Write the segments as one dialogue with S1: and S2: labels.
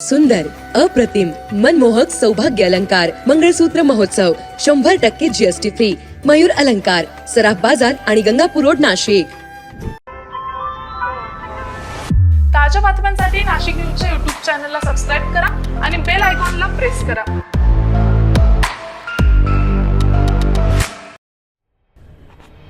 S1: सुंदर, अप्रतिम, मनमोहक सौभाग्य अलंकार मंगळसूत्र महोत्सव 100% जीएसटी फ्री. मयूर अलंकार, सराफ बाजार आणि गंगापूर रोड, नाशिक.
S2: ताज्या बातम्यांसाठी नाशिक न्यूजच्या यूट्यूब चॅनलला सबस्क्राईब करा आणि बेल आयकॉनला प्रेस करा.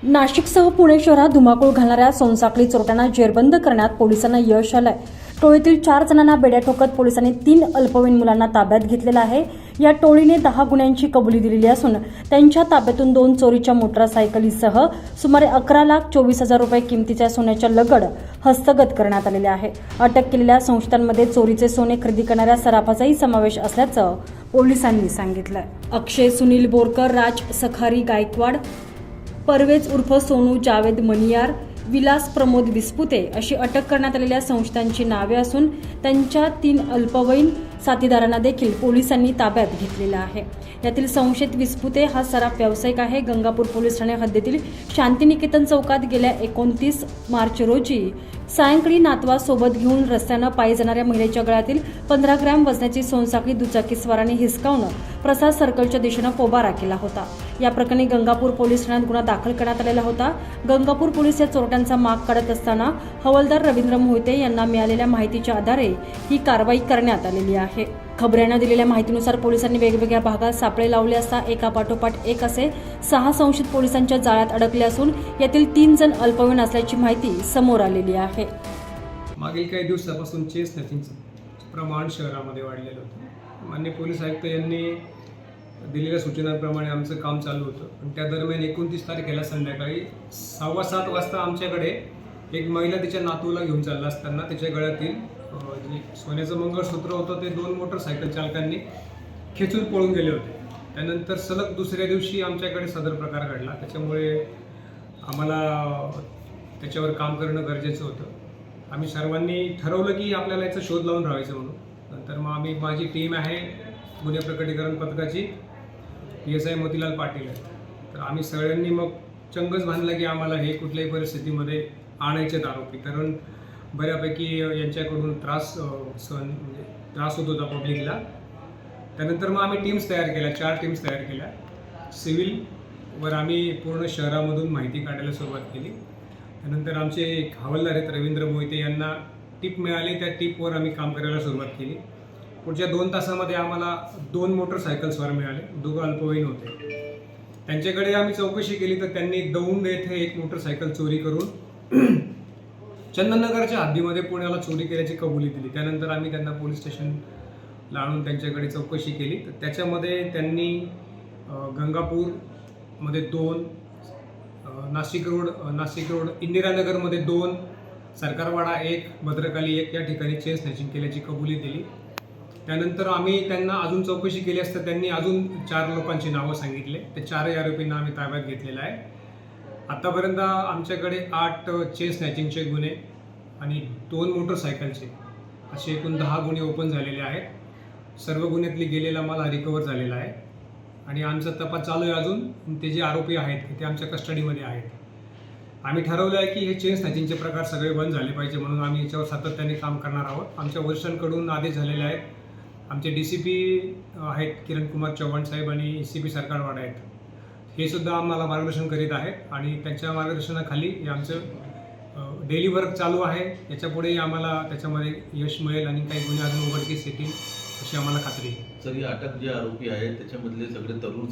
S3: नाशिकसह पुणे शहरात धुमाकूळ घालणाऱ्या सोनसाखळी चोरट्यांना जेरबंद करण्यात पोलिसांना यश आलंय. टोळीतील 4 जणांना बेड्या ठोकत पोलिसांनी 3 अल्पवयीन मुलांना ताब्यात घेतलेलं आहे. या टोळीने 10 गुन्ह्यांची कबुली दिलेली असून त्यांच्या ताब्यातून 2 चोरीच्या मोटारसायकलीसह सुमारे 11,24,000 रुपये किमतीच्या सोन्याच्या लगड हस्तगत करण्यात आलेले आहे. अटक केलेल्या संशयितांमध्ये चोरीचे सोने खरेदी करणाऱ्या सराफाचाही समावेश असल्याचं पोलिसांनी सांगितलं. अक्षय सुनील बोरकर, राज सखारी गायकवाड, परवेज उर्फ सोनू जावेद मनियार, विलास प्रमोद विस्पुते अशी अटक करण्यात आलेल्या संशयितांची नावे असून त्यांच्या 3 अल्पवयीन साथीदारांना देखील पोलिसांनी ताब्यात घेतलेला आहे. यातील संशयित विस्पुते हा सराफ व्यावसायिक आहे. गंगापूर पोलीस ठाणे हद्दीतील शांतिनिकेतन चौकात गेल्या 29 मार्च रोजी सायंकाळी नातवासोबत घेऊन रस्त्यानं पायी जाणाऱ्या महिलेच्या गळ्यातील 15 ग्रॅम वजनाची सोनसाखळी दुचाकीस्वाराने हिसकावून प्रसाद सर्कलच्या दिशेनं पोबारा केला होता. या प्रकरणी गंगापूर पोलीस ठाण्यात गुन्हा दाखल करण्यात आलेला होता. गंगापूर पोलीस या चोरट्यांचा माग काढत असताना हवालदार रवींद्र मोहिते यांना मिळालेल्या माहितीच्या आधारे ही कारवाई करण्यात आलेली आहे. खबऱ्यांना दिलेल्या माहितीनुसार पोलिसांनी वेगवेगळ्या भागात सापळे लावले असता एकापाठोपाठ एक असे 6 संशयित पोलिसांच्या जाळ्यात अडकले असून यातील 3 जण अल्पवयीन असल्याची माहिती समोर आलेली आहे.
S4: मागील काही दिवसापासून चेस स्नॅचिंगचं प्रमाण शहरामध्ये वाढलेलं होतं. माननीय पोलीस आयुक्त यांनी दिलेल्या सूचनांप्रमाणे आमचं काम चालू होतं. पण त्या दरम्यान 29 तारखेला संध्याकाळी 7:15 वाजता आमच्याकडे एक महिला तिच्या नातूला घेऊन चालला असताना त्याच्या गळ्यातील जे सोन्याचं मंगळसूत्र होतं ते 2 मोटरसायकल चालकांनी खेचून पळून गेले होते. त्यानंतर सलग दुसऱ्या दिवशी आमच्याकडे सदर प्रकार घडला. त्याच्यामुळे आम्हाला त्याच्यावर काम करणं गरजेचं होतं. आम्ही सर्वांनी ठरवलं की आपल्याला याचा शोध लावून राहायचं म्हणून. नंतर मग माझी टीम आहे गुन्हे प्रकटीकरण पथकाची, PSI मोतीलाल पाटील आहे. तर आम्ही सगळ्यांनी मग चंगच बांधला की आम्हाला हे कुठल्याही परिस्थितीमध्ये आणायचेत आरोपी. कारण बऱ्यापैकी यांच्याकडून त्रास होत होता पब्लिकला. त्यानंतर मग आम्ही टीम्स तयार केल्या, 4 टीम्स तयार केल्या. सिव्हिलवर आम्ही पूर्ण शहरामधून माहिती काढायला सुरुवात केली. त्यानंतर आमचे एक हवालदार आहेत रवींद्र मोहिते, यांना टिप मिळाली. त्या टिपवर आम्ही काम करायला सुरुवात केली. पुढच्या 2 तासामध्ये आम्हाला 2 मोटरसायकल्सवर मिळाले. 2 अल्पवयीन होते. त्यांच्याकडे आम्ही चौकशी केली तर त्यांनी दौंड येथे एक मोटरसायकल चोरी करून चंदननगरच्या हद्दीमध्ये पुण्याला चोरी केल्याची कबुली दिली. त्यानंतर आम्ही त्यांना पोलीस स्टेशनला आणून त्यांच्याकडे चौकशी केली. तर त्याच्यामध्ये त्यांनी गंगापूरमध्ये 2, नाशिक रोड इंदिरानगरमध्ये 2, सरकारवाडा 1, भद्रकाली 1 या ठिकाणी चेन स्नॅचिंग केल्याची कबुली दिली. त्यानंतर आम्ही त्यांना अजून चौकशी केली असता त्यांनी अजून 4 लोकांची नावं सांगितले. ते 4 आरोपींना आम्ही ताब्यात घेतलेलं आहे. आतापर्यंत आमच्याकडे 8 चेन स्नॅचिंगचे गुन्हे आणि 2 मोटरसायकलचे असे एकूण 10 गुन्हे ओपन झालेले आहेत. सर्व गुन्ह्यातली गेलेला माल हा रिकवर झालेला आहे आणि आमचा तपास चालू आहे. अजून ते जे आरोपी आहेत ते आमच्या कस्टडीमध्ये आहेत. आम्ही ठरवलं आहे की हे चेन स्नॅचिंगचे प्रकार सगळे बंद झाले पाहिजे म्हणून आम्ही याच्यावर सातत्याने काम करणार आहोत. आमच्या वरिष्ठांकडून आदेश झालेले आहेत. आमचे DCP आहेत किरण कुमार चव्हाण साहेब आणि ACP सरकारवाडा आहेत. हे सुद्धा आम्हाला मार्गदर्शन करीत आहेत आणि त्यांच्या मार्गदर्शनाखाली हे आमचं डेली वर्क चालू आहे. याच्यापुढेही आम्हाला त्याच्यामध्ये यश मिळेल आणि काही गुन्हे अजून उघडकीस येतील अशी आम्हाला खात्री आहे.
S5: सर, ही अटक जे आरोपी आहेत त्याच्यामधले सगळे तरुण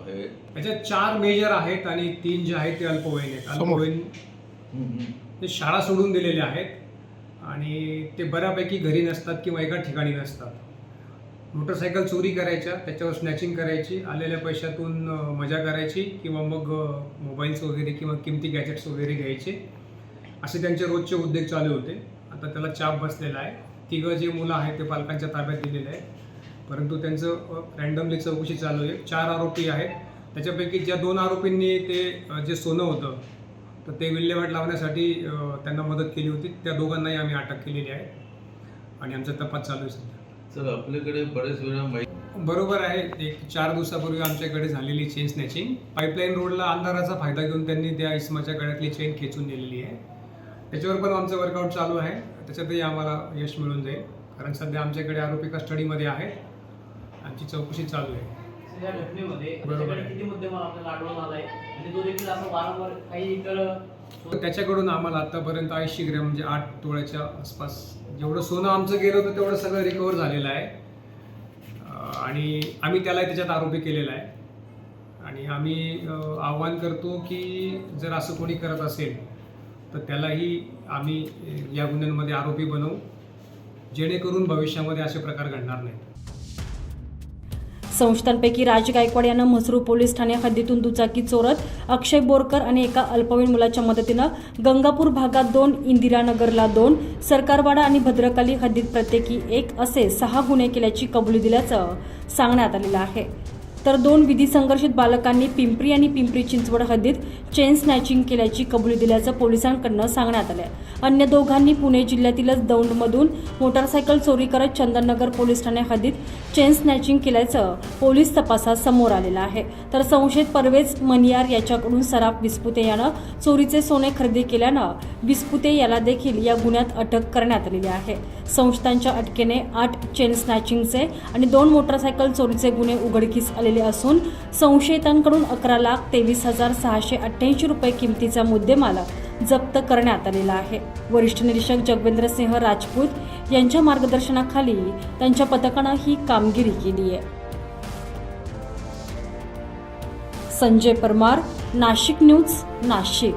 S5: आहे.
S4: त्याच्यात 4 मेजर आहेत आणि 3 जे आहेत ते अल्पवयीन आहेत. अल्पवयीन ते शाळा सोडून दिलेले आहेत आणि ते बऱ्यापैकी घरी नसतात किंवा एका ठिकाणी नसतात. मोटरसायकल चोरी करायच्या, त्याच्यावर स्नॅचिंग करायची, आलेल्या पैशातून मजा करायची किंवा मग मोबाईल्स वगैरे किंवा किमती गॅजेट्स वगैरे घ्यायचे, असे त्यांचे रोजचे उद्योग चालू होते. आता त्याला चाप बसलेला आहे. 3 जे मुलं आहेत ते पालकांच्या ताब्यात दिलेले आहेत. परंतु त्यांचं रँडमली चौकशी चालू आहे. 4 आरोपी आहेत. त्याच्यापैकी ज्या 2 आरोपींनी ते जे सोनं होतं तर ते विल्हेवाट लावण्यासाठी त्यांना मदत केली होती, त्या दोघांनाही आम्ही अटक केलेली आहे आणि आमचा तपास चालू आहे सध्या.
S5: सर, आपल्याकडे बरेच वेळा
S4: बरोबर आहे. एक 4 दिवसापूर्वी आमच्याकडे झालेली चेन स्नॅचिंग, पाईपलाईन रोडला अंधाराचा फायदा घेऊन त्यांनी त्या इसमाच्या गळ्यातली चेन खेचून नेलेली आहे. त्याच्यावर पण आमचं वर्कआउट चालू आहे. त्याच्यातही आम्हाला यश मिळून जाईल. कारण सध्या आमच्याकडे आरोपी कस्टडीमध्ये आहे, आमची चौकशी चालू आहे.
S6: या घटनेमध्ये
S4: बरोबर
S6: त्याच्याकडे
S4: आहे.
S6: किती मुद्देमाल आपल्याला आढळून आलाय आणि तो देखील असं वारंवार काही इतर
S4: त्याच्याकडून आम्हाला आतापर्यंत 80 ग्रॅम म्हणजे 8 तोळ्याच्या आसपास जेवढं सोनं आमचं गेलं होतं तेवढं सगळं रिकवर झालेलं आहे. आणि आम्ही त्यालाही त्याच्यात आरोपी केलेला आहे. आणि आम्ही आव्हान करतो की जर असं कोणी करत असेल तर त्यालाही आम्ही या गुन्ह्यांमध्ये आरोपी बनवू, जेणेकरून भविष्यामध्ये असे प्रकार घडणार नाहीत.
S3: संशयितांपैकी राज गायकवाड यानं म्हसरूळ पोलीस ठाणे हद्दीतून दुचाकी चोरत अक्षय बोरकर आणि एका अल्पवयीन मुलाच्या मदतीनं गंगापूर भागात 2, इंदिरानगरला 2, सरकारवाडा आणि भद्रकाली हद्दीत प्रत्येकी 1 असे 6 गुन्हे केल्याची कबुली दिल्याचं सांगण्यात आलेलं आहे. तर 2 विधी संघर्षित बालकांनी पिंपरी आणि पिंपरी चिंचवड हद्दीत चेन स्नॅचिंग केल्याची कबुली दिल्याचं पोलिसांकडून सांगण्यात आलं. अन्य दोघांनी पुणे जिल्ह्यातीलच दौंडमधून मोटारसायकल चोरी करत चंदननगर पोलीस ठाणे हद्दीत चेन स्नॅचिंग केल्याचं पोलीस तपासात समोर आलेलं आहे. तर संशयित परवेज मनियार याच्याकडून सराफ विस्पुते यानं चोरीचे सोने खरेदी केल्यानं विस्पुते याला देखील या गुन्ह्यात अटक करण्यात आलेली आहे. संशयितांच्या अटकेने 8 चेन स्नॅचिंगचे आणि 2 मोटारसायकल चोरीचे गुन्हे उघडकीस आलेले असून संशयितांकडून 11,23,688 रुपये किमतीचा मुद्देमाल जप्त करण्यात आलेला आहे. वरिष्ठ निरीक्षक जगवेंद्र सिंह राजपूत यांच्या मार्गदर्शनाखाली त्यांच्या पथकानं ही कामगिरी केली आहे. संजय परमार, नाशिक न्यूज, नाशिक.